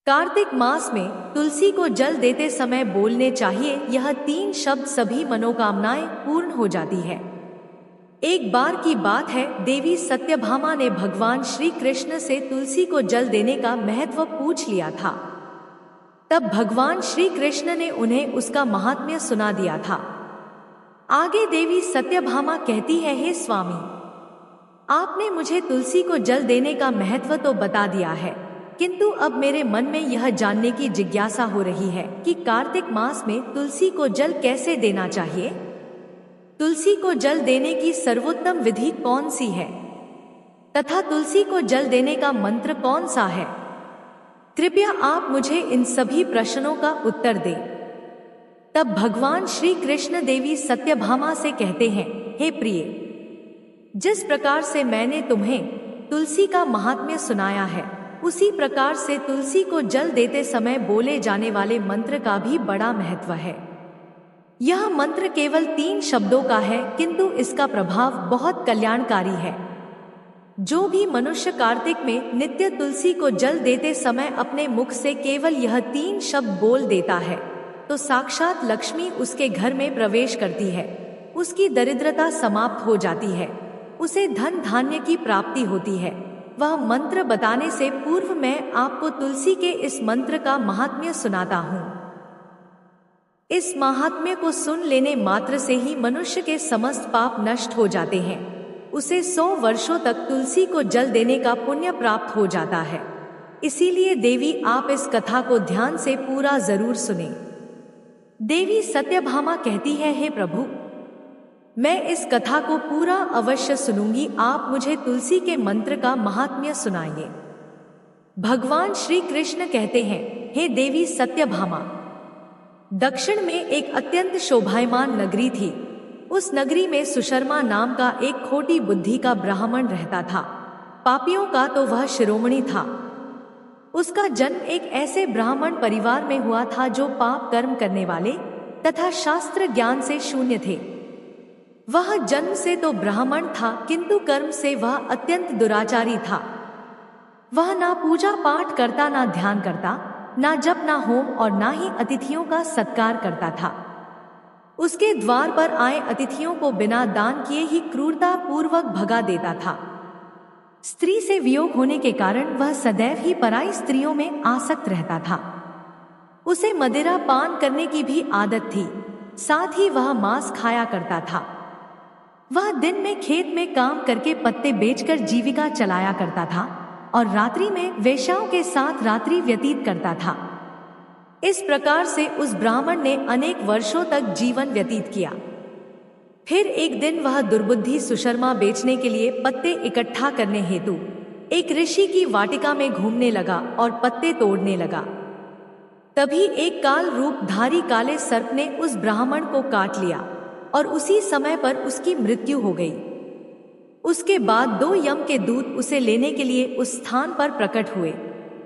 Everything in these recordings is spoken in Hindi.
कार्तिक मास में तुलसी को जल देते समय बोलने चाहिए यह 3 शब्द, सभी मनोकामनाएं पूर्ण हो जाती है। एक बार की बात है, देवी सत्यभामा ने भगवान श्री कृष्ण से तुलसी को जल देने का महत्व पूछ लिया था। तब भगवान श्री कृष्ण ने उन्हें उसका महात्म्य सुना दिया था। आगे देवी सत्यभामा कहती है, हे स्वामी, आपने मुझे तुलसी को जल देने का महत्व तो बता दिया है, किंतु अब मेरे मन में यह जानने की जिज्ञासा हो रही है कि कार्तिक मास में तुलसी को जल कैसे देना चाहिए। तुलसी को जल देने की सर्वोत्तम विधि कौन सी है तथा तुलसी को जल देने का मंत्र कौन सा है? कृपया आप मुझे इन सभी प्रश्नों का उत्तर दें। तब भगवान श्री कृष्ण देवी सत्यभामा से कहते हैं, हे प्रिय, जिस प्रकार से मैंने तुम्हें तुलसी का महात्म्य सुनाया है, उसी प्रकार से तुलसी को जल देते समय बोले जाने वाले मंत्र का भी बड़ा महत्व है। यह मंत्र केवल 3 शब्दों का है, किंतु इसका प्रभाव बहुत कल्याणकारी है। जो भी मनुष्य कार्तिक में नित्य तुलसी को जल देते समय अपने मुख से केवल यह 3 शब्द बोल देता है, तो साक्षात लक्ष्मी उसके घर में प्रवेश करती है, उसकी दरिद्रता समाप्त हो जाती है, उसे धन धान्य की प्राप्ति होती है। वह मंत्र बताने से पूर्व मैं आपको तुलसी के इस मंत्र का महात्म्य सुनाता हूँ। इस महात्म्य को सुन लेने मात्र से ही मनुष्य के समस्त पाप नष्ट हो जाते हैं। उसे 100 वर्षों तक तुलसी को जल देने का पुण्य प्राप्त हो जाता है। इसीलिए देवी, आप इस कथा को ध्यान से पूरा जरूर सुने। देवी सत्यभामा कहती है, हे प्रभु, मैं इस कथा को पूरा अवश्य सुनूंगी, आप मुझे तुलसी के मंत्र का महात्म्य सुनाइए। भगवान श्री कृष्ण कहते हैं, हे देवी सत्यभामा, दक्षिण में एक अत्यंत शोभायमान नगरी थी। उस नगरी में सुशर्मा नाम का एक खोटी बुद्धि का ब्राह्मण रहता था। पापियों का तो वह शिरोमणि था। उसका जन्म एक ऐसे ब्राह्मण परिवार में हुआ था जो पाप कर्म करने वाले तथा शास्त्र ज्ञान से शून्य थे। वह जन्म से तो ब्राह्मण था, किंतु कर्म से वह अत्यंत दुराचारी था। वह ना पूजा पाठ करता, ना ध्यान करता, ना जप, ना होम और ना ही अतिथियों का सत्कार करता था। उसके द्वार पर आए अतिथियों को बिना दान किए ही क्रूरता पूर्वक भगा देता था। स्त्री से वियोग होने के कारण वह सदैव ही पराई स्त्रियों में आसक्त रहता था। उसे मदिरा पान करने की भी आदत थी, साथ ही वह मांस खाया करता था। वह दिन में खेत में काम करके पत्ते बेचकर जीविका चलाया करता था और रात्रि में वेश्याओं के साथ रात्रि व्यतीत करता था। इस प्रकार से उस ब्राह्मण ने अनेक वर्षों तक जीवन व्यतीत किया। फिर एक दिन वह दुर्बुद्धि सुशर्मा बेचने के लिए पत्ते इकट्ठा करने हेतु एक ऋषि की वाटिका में घूमने लगा और पत्ते तोड़ने लगा। तभी एक काल रूपधारी काले सर्प ने उस ब्राह्मण को काट लिया और उसी समय पर उसकी मृत्यु हो गई। उसके बाद 2 यम के दूत उसे लेने के लिए उस स्थान पर प्रकट हुए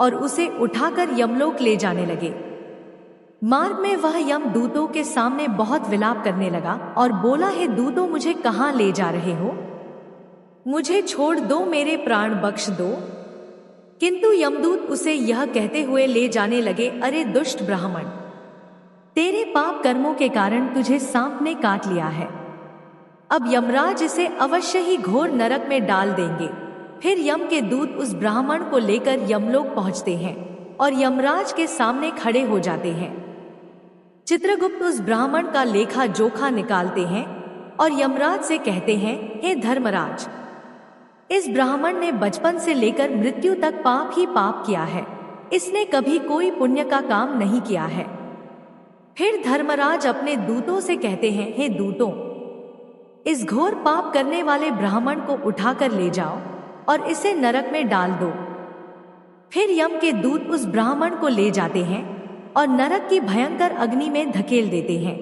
और उसे उठाकर यमलोक ले जाने लगे। मार्ग में वह यम दूतों के सामने बहुत विलाप करने लगा और बोला, हे दूतों, मुझे कहाँ ले जा रहे हो? मुझे छोड़ दो, मेरे प्राण बख्श दो। किंतु यमदूत उसे यह कहते हुए ले जाने लगे, अरे दुष्ट ब्राह्मण, तेरे पाप कर्मों के कारण तुझे सांप ने काट लिया है। अब यमराज इसे अवश्य ही घोर नरक में डाल देंगे। फिर यम के दूत उस ब्राह्मण को लेकर यमलोक पहुंचते हैं और यमराज के सामने खड़े हो जाते हैं। चित्रगुप्त उस ब्राह्मण का लेखा जोखा निकालते हैं और यमराज से कहते हैं, हे धर्मराज, इस ब्राह्मण ने बचपन से लेकर मृत्यु तक पाप ही पाप किया है। इसने कभी कोई पुण्य का काम नहीं किया है। फिर धर्मराज अपने दूतों से कहते हैं, हे दूतों, इस घोर पाप करने वाले ब्राह्मण को उठाकर ले जाओ और इसे नरक में डाल दो। फिर यम के दूत उस ब्राह्मण को ले जाते हैं और नरक की भयंकर अग्नि में धकेल देते हैं।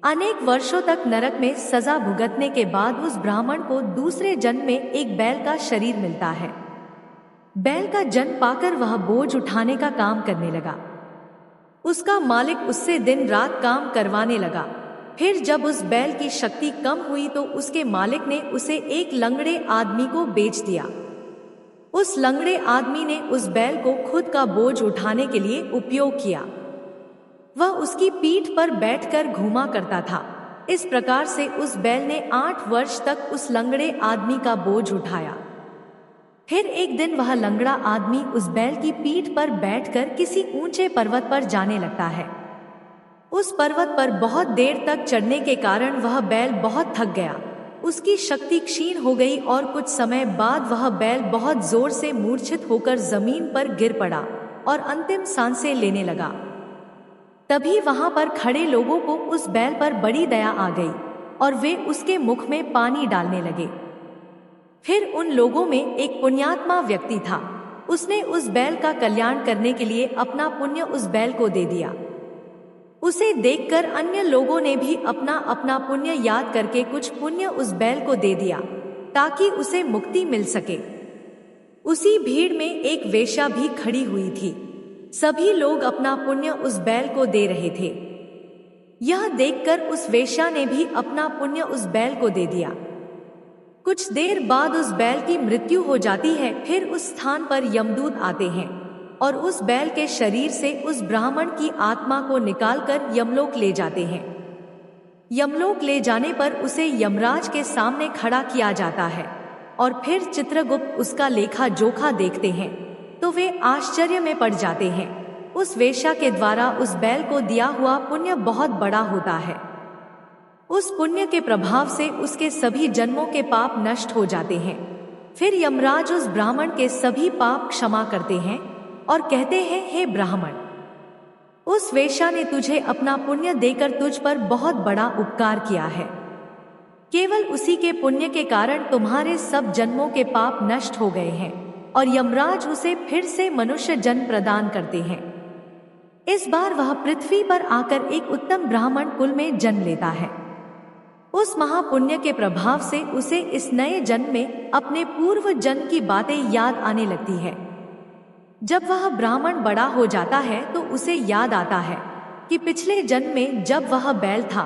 अनेक वर्षों तक नरक में सजा भुगतने के बाद उस ब्राह्मण को दूसरे जन्म में एक बैल का शरीर मिलता है। बैल का जन्म पाकर वह बोझ उठाने का काम करने लगा। उसका मालिक उससे दिन रात काम करवाने लगा। फिर जब उस बैल की शक्ति कम हुई तो उसके मालिक ने उसे एक लंगड़े आदमी को बेच दिया। उस लंगड़े आदमी ने उस बैल को खुद का बोझ उठाने के लिए उपयोग किया। वह उसकी पीठ पर बैठकर घूमा करता था। इस प्रकार से उस बैल ने 8 वर्ष तक उस लंगड़े आदमी का बोझ उठाया। फिर एक दिन वह लंगड़ा आदमी उस बैल की पीठ पर बैठकर किसी ऊंचे पर्वत पर जाने लगता है। उस पर्वत पर बहुत देर तक चढ़ने के कारण वह बैल बहुत थक गया, उसकी शक्ति क्षीण हो गई और कुछ समय बाद वह बैल बहुत जोर से मूर्छित होकर जमीन पर गिर पड़ा और अंतिम सांसें लेने लगा। तभी वहां पर खड़े लोगों को उस बैल पर बड़ी दया आ गई और वे उसके मुख में पानी डालने लगे। फिर उन लोगों में एक पुण्यात्मा व्यक्ति था। उसने उस बैल का कल्याण करने के लिए अपना पुण्य उस बैल को दे दिया। उसे देखकर अन्य लोगों ने भी अपना अपना पुण्य याद करके कुछ पुण्य उस बैल को दे दिया ताकि उसे मुक्ति मिल सके। उसी भीड़ में एक वेश्या भी खड़ी हुई थी। सभी लोग अपना पुण्य उस बैल को दे रहे थे। यह देखकर उस वेश्या ने भी अपना पुण्य उस बैल को दे दिया। कुछ देर बाद उस बैल की मृत्यु हो जाती है। फिर उस स्थान पर यमदूत आते हैं और उस बैल के शरीर से उस ब्राह्मण की आत्मा को निकालकर यमलोक ले जाते हैं। यमलोक ले जाने पर उसे यमराज के सामने खड़ा किया जाता है और फिर चित्रगुप्त उसका लेखा जोखा देखते हैं तो वे आश्चर्य में पड़ जाते हैं। उस वेश्या के द्वारा उस बैल को दिया हुआ पुण्य बहुत बड़ा होता है। उस पुण्य के प्रभाव से उसके सभी जन्मों के पाप नष्ट हो जाते हैं। फिर यमराज उस ब्राह्मण के सभी पाप क्षमा करते हैं और कहते हैं, हे ब्राह्मण, उस वेश्या ने तुझे अपना पुण्य देकर तुझ पर बहुत बड़ा उपकार किया है। केवल उसी के पुण्य के कारण तुम्हारे सब जन्मों के पाप नष्ट हो गए हैं और यमराज उसे फिर से मनुष्य जन्म प्रदान करते हैं। इस बार वह पृथ्वी पर आकर एक उत्तम ब्राह्मण कुल में जन्म लेता है। उस महापुण्य के प्रभाव से उसे इस नए जन्म में अपने पूर्व जन्म की बातें याद आने लगती है। जब वह ब्राह्मण बड़ा हो जाता है तो उसे याद आता है कि पिछले जन्म में जब वह बैल था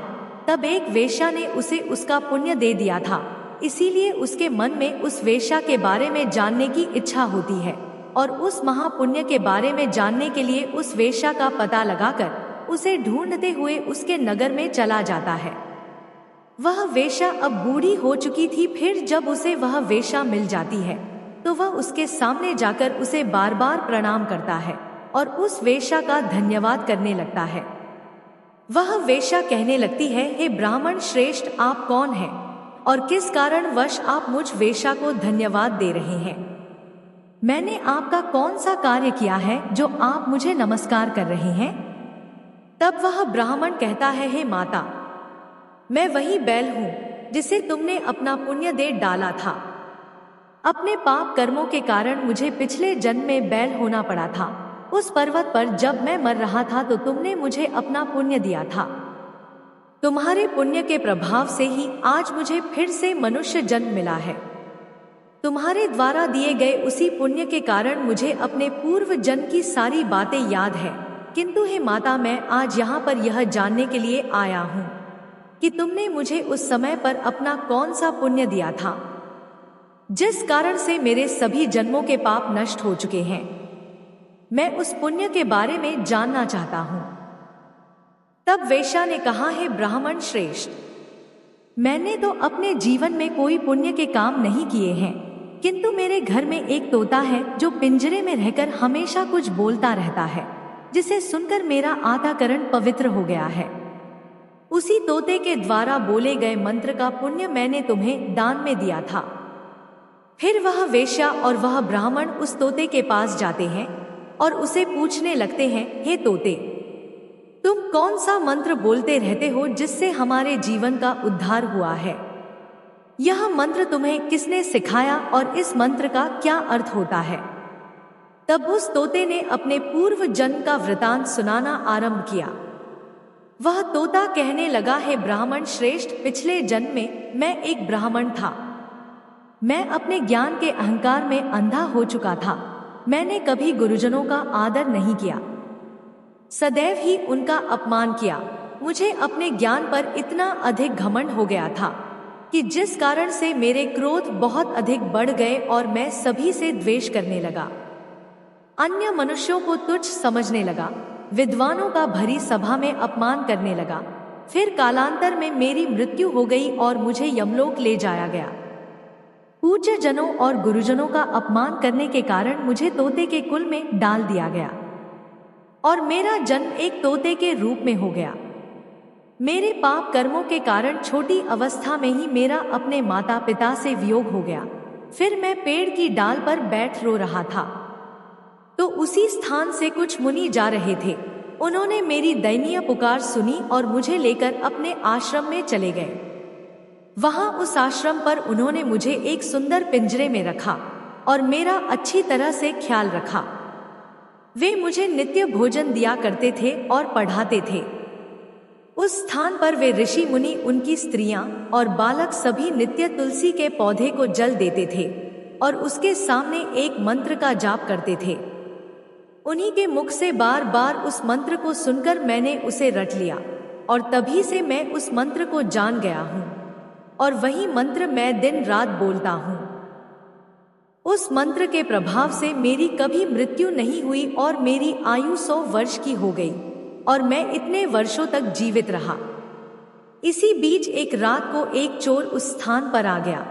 तब एक वेश्या ने उसे उसका पुण्य दे दिया था। इसीलिए उसके मन में उस वेश्या के बारे में जानने की इच्छा होती है और उस महापुण्य के बारे में जानने के लिए उस वेश्या का पता लगाकर उसे ढूंढते हुए उसके नगर में चला जाता है। वह वेश्या अब बूढ़ी हो चुकी थी। फिर जब उसे वह वेश्या मिल जाती है तो वह उसके सामने जाकर उसे बार बार प्रणाम करता है और उस वेश्या का धन्यवाद करने लगता है। वह वेश्या कहने लगती है, हे ब्राह्मण श्रेष्ठ, आप कौन हैं और किस कारणवश आप मुझ वेश्या को धन्यवाद दे रहे हैं? मैंने आपका कौन सा कार्य किया है जो आप मुझे नमस्कार कर रहे हैं? तब वह ब्राह्मण कहता है, हे माता, मैं वही बैल हूँ जिसे तुमने अपना पुण्य दे डाला था। अपने पाप कर्मों के कारण मुझे पिछले जन्म में बैल होना पड़ा था। उस पर्वत पर जब मैं मर रहा था तो तुमने मुझे अपना पुण्य दिया था। तुम्हारे पुण्य के प्रभाव से ही आज मुझे फिर से मनुष्य जन्म मिला है। तुम्हारे द्वारा दिए गए उसी पुण्य के कारण मुझे अपने पूर्व जन्म की सारी बातें याद है। किंतु हे माता, मैं आज यहाँ पर यह जानने के लिए आया हूँ कि तुमने मुझे उस समय पर अपना कौन सा पुण्य दिया था जिस कारण से मेरे सभी जन्मों के पाप नष्ट हो चुके हैं। मैं उस पुण्य के बारे में जानना चाहता हूँ। तब वेश्या ने कहा, हे ब्राह्मण श्रेष्ठ, मैंने तो अपने जीवन में कोई पुण्य के काम नहीं किए हैं, किंतु मेरे घर में एक तोता है जो पिंजरे में रहकर हमेशा कुछ बोलता रहता है, जिसे सुनकर मेरा अंतःकरण पवित्र हो गया है। उसी तोते के द्वारा बोले गए मंत्र का पुण्य मैंने तुम्हें दान में दिया था। फिर वह वेश्या और वह ब्राह्मण उस तोते के पास जाते हैं और उसे पूछने लगते हैं, हे तोते, तुम कौन सा मंत्र बोलते रहते हो जिससे हमारे जीवन का उद्धार हुआ है? यह मंत्र तुम्हें किसने सिखाया और इस मंत्र का क्या अर्थ होता है? तब उस तोते ने अपने पूर्व जन्म का वृतांत सुनाना आरंभ किया। वह तोता कहने लगा, हे ब्राह्मण श्रेष्ठ, पिछले जन्म में मैं एक ब्राह्मण था। मैं अपने ज्ञान के अहंकार में अंधा हो चुका था। मैंने कभी गुरुजनों का आदर नहीं किया, सदैव ही उनका अपमान किया। मुझे अपने ज्ञान पर इतना अधिक घमंड हो गया था कि जिस कारण से मेरे क्रोध बहुत अधिक बढ़ गए और मैं सभी से द्वेष करने लगा, अन्य मनुष्यों को तुच्छ समझने लगा, विद्वानों का भरी सभा में अपमान करने लगा। फिर कालांतर में मेरी मृत्यु हो गई और मुझे यमलोक ले जाया गया। पूज्य जनों और गुरुजनों का अपमान करने के कारण मुझे तोते के कुल में डाल दिया गया और मेरा जन्म एक तोते के रूप में हो गया। मेरे पाप कर्मों के कारण छोटी अवस्था में ही मेरा अपने माता पिता से वियोग हो गया। फिर मैं पेड़ की डाल पर बैठ रो रहा था, तो उसी स्थान से कुछ मुनि जा रहे थे। उन्होंने मेरी दयनीय पुकार सुनी और मुझे लेकर अपने आश्रम में चले गए। वहां उस आश्रम पर उन्होंने मुझे एक सुंदर पिंजरे में रखा और मेरा अच्छी तरह से ख्याल रखा। वे मुझे नित्य भोजन दिया करते थे और पढ़ाते थे। उस स्थान पर वे ऋषि मुनि, उनकी स्त्रियां और बालक सभी नित्य तुलसी के पौधे को जल देते थे और उसके सामने एक मंत्र का जाप करते थे। उन्हीं के मुख से बार बार उस मंत्र को सुनकर मैंने उसे रट लिया और तभी से मैं उस मंत्र को जान गया हूँ और वही मंत्र मैं दिन रात बोलता हूँ। उस मंत्र के प्रभाव से मेरी कभी मृत्यु नहीं हुई और मेरी आयु 100 वर्ष की हो गई और मैं इतने वर्षों तक जीवित रहा। इसी बीच एक रात को एक चोर उस स्थान पर आ गया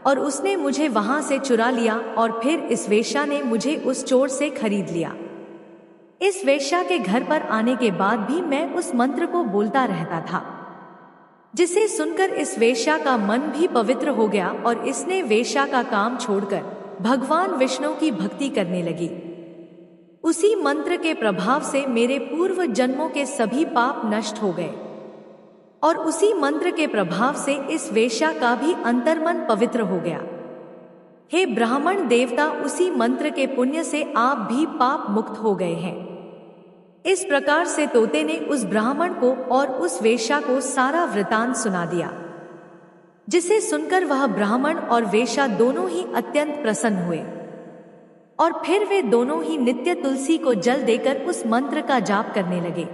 और उसने मुझे वहां से चुरा लिया और फिर इस वेश्या ने मुझे उस चोर से खरीद लिया। इस वेश्या के घर पर आने के बाद भी मैं उस मंत्र को बोलता रहता था, जिसे सुनकर इस वेश्या का मन भी पवित्र हो गया और इसने वेश्या का काम छोड़कर भगवान विष्णु की भक्ति करने लगी। उसी मंत्र के प्रभाव से मेरे पूर्व जन्मों के सभी पाप नष्ट हो गए और उसी मंत्र के प्रभाव से इस वेश्या का भी अंतर्मन पवित्र हो गया। हे ब्राह्मण देवता, उसी मंत्र के पुण्य से आप भी पाप मुक्त हो गए हैं। इस प्रकार से तोते ने उस ब्राह्मण को और उस वेश्या को सारा वृतांत सुना दिया, जिसे सुनकर वह ब्राह्मण और वेश्या दोनों ही अत्यंत प्रसन्न हुए और फिर वे दोनों ही नित्य तुलसी को जल देकर उस मंत्र का जाप करने लगे।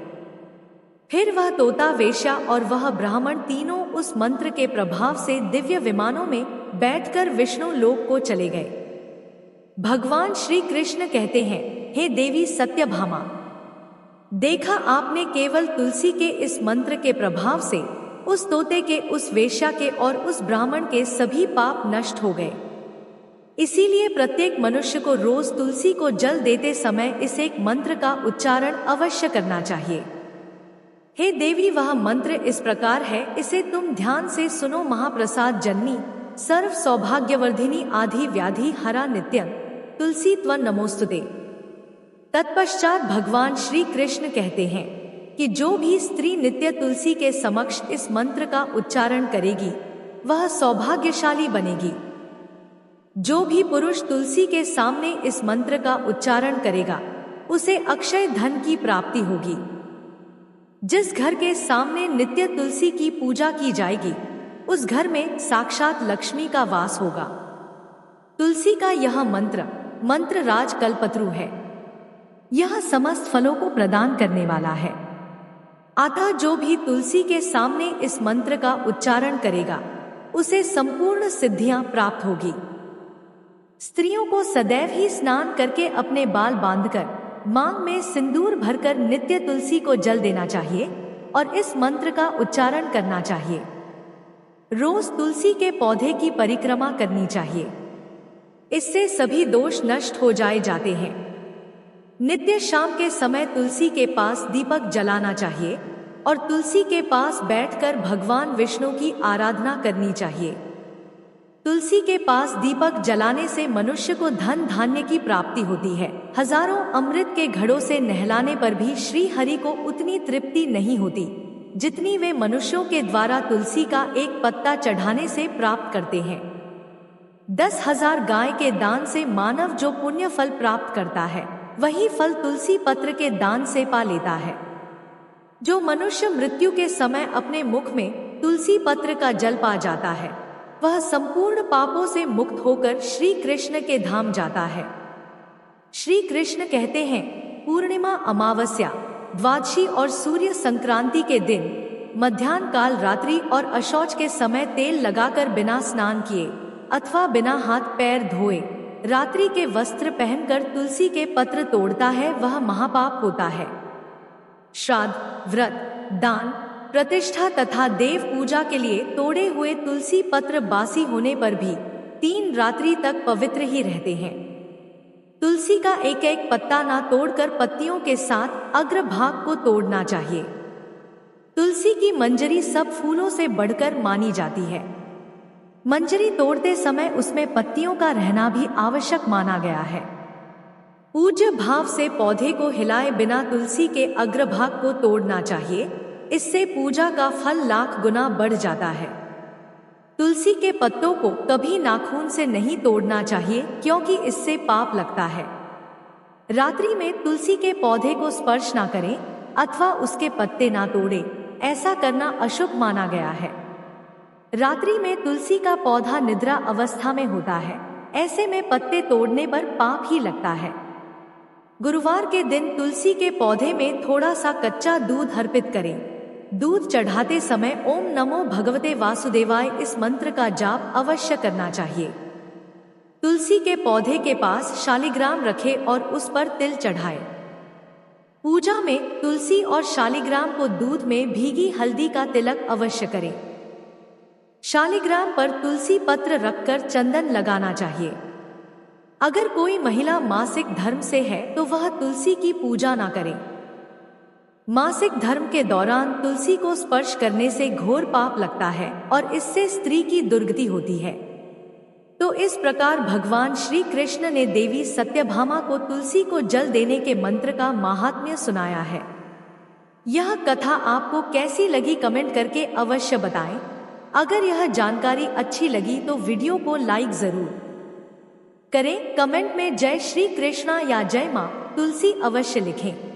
फिर वह तोता, वेश्या और वह ब्राह्मण तीनों उस मंत्र के प्रभाव से दिव्य विमानों में बैठकर विष्णु लोक को चले गए। भगवान श्री कृष्ण कहते हैं, हे देवी सत्यभामा, देखा आपने, केवल तुलसी के इस मंत्र के प्रभाव से उस तोते के, उस वेश्या के और उस ब्राह्मण के सभी पाप नष्ट हो गए। इसीलिए प्रत्येक मनुष्य को रोज तुलसी को जल देते समय इस एक मंत्र का उच्चारण अवश्य करना चाहिए। हे देवी, वह मंत्र इस प्रकार है, इसे तुम ध्यान से सुनो। महाप्रसाद जननी, सर्व सौभाग्यवर्धिनी, आधि व्याधि हरा नित्यं, तुलसी त्वं नमोस्तुते। तत्पश्चात भगवान श्री कृष्ण कहते हैं कि जो भी स्त्री नित्य तुलसी के समक्ष इस मंत्र का उच्चारण करेगी वह सौभाग्यशाली बनेगी। जो भी पुरुष तुलसी के सामने इस मंत्र का उच्चारण करेगा उसे अक्षय धन की प्राप्ति होगी। जिस घर के सामने नित्य तुलसी की पूजा की जाएगी उस घर में साक्षात लक्ष्मी का वास होगा। तुलसी का यह मंत्र राज कल्पतरु है। यह समस्त फलों को प्रदान करने वाला है। अतः जो भी तुलसी के सामने इस मंत्र का उच्चारण करेगा उसे संपूर्ण सिद्धियां प्राप्त होगी। स्त्रियों को सदैव ही स्नान करके अपने बाल बांधकर मांग में सिंदूर भरकर नित्य तुलसी को जल देना चाहिए और इस मंत्र का उच्चारण करना चाहिए। रोज तुलसी के पौधे की परिक्रमा करनी चाहिए, इससे सभी दोष नष्ट हो जाते हैं। नित्य शाम के समय तुलसी के पास दीपक जलाना चाहिए और तुलसी के पास बैठकर भगवान विष्णु की आराधना करनी चाहिए। तुलसी के पास दीपक जलाने से मनुष्य को धन धान्य की प्राप्ति होती है। हजारों अमृत के घड़ों से नहलाने पर भी श्री हरि को उतनी तृप्ति नहीं होती जितनी वे मनुष्यों के द्वारा तुलसी का एक पत्ता चढ़ाने से प्राप्त करते हैं। 10,000 गाय के दान से मानव जो पुण्य फल प्राप्त करता है वही फल तुलसी पत्र के दान से पा लेता है। जो मनुष्य मृत्यु के समय अपने मुख में तुलसी पत्र का जल पा जाता है वह संपूर्ण पापों से मुक्त होकर श्री कृष्ण के धाम जाता है। श्री कृष्ण कहते हैं, पूर्णिमा, अमावस्या, द्वादशी और सूर्य संक्रांति के दिन मध्याह्न काल रात्रि और अशौच के समय तेल लगाकर बिना स्नान किए अथवा बिना हाथ पैर धोए रात्रि के वस्त्र पहनकर तुलसी के पत्र तोड़ता है, वह महापाप होता है। श्राद्ध, व्रत, दान, प्रतिष्ठा तथा देव पूजा के लिए तोड़े हुए तुलसी पत्र बासी होने पर भी 3 रात्रि तक पवित्र ही रहते हैं। तुलसी का एक एक पत्ता ना तोड़कर पत्तियों के साथ अग्रभाग को तोड़ना चाहिए। तुलसी की मंजरी सब फूलों से बढ़कर मानी जाती है। मंजरी तोड़ते समय उसमें पत्तियों का रहना भी आवश्यक माना गया है। पूज्य भाव से पौधे को हिलाए बिना तुलसी के अग्रभाग को तोड़ना चाहिए, इससे पूजा का फल लाख गुना बढ़ जाता है। तुलसी के पत्तों को कभी नाखून से नहीं तोड़ना चाहिए, क्योंकि इससे पाप लगता है। रात्रि में तुलसी के पौधे को स्पर्श ना करें अथवा उसके पत्ते ना तोड़े, ऐसा करना अशुभ माना गया है। रात्रि में तुलसी का पौधा निद्रा अवस्था में होता है, ऐसे में पत्ते तोड़ने पर पाप ही लगता है। गुरुवार के दिन तुलसी के पौधे में थोड़ा सा कच्चा दूध अर्पित करें। दूध चढ़ाते समय ओम नमो भगवते वासुदेवाय इस मंत्र का जाप अवश्य करना चाहिए। तुलसी के पौधे के पास शालिग्राम रखें और उस पर तिल चढ़ाएं। पूजा में तुलसी और शालिग्राम को दूध में भीगी हल्दी का तिलक अवश्य करें। शालिग्राम पर तुलसी पत्र रखकर चंदन लगाना चाहिए। अगर कोई महिला मासिक धर्म से है तो वह तुलसी की पूजा ना करे। मासिक धर्म के दौरान तुलसी को स्पर्श करने से घोर पाप लगता है और इससे स्त्री की दुर्गति होती है। तो इस प्रकार भगवान श्री कृष्ण ने देवी सत्यभामा को तुलसी को जल देने के मंत्र का महात्म्य सुनाया है। यह कथा आपको कैसी लगी कमेंट करके अवश्य बताएं। अगर यह जानकारी अच्छी लगी तो वीडियो को लाइक जरूर करें। कमेंट में जय श्री कृष्णा या जय मां तुलसी अवश्य लिखें।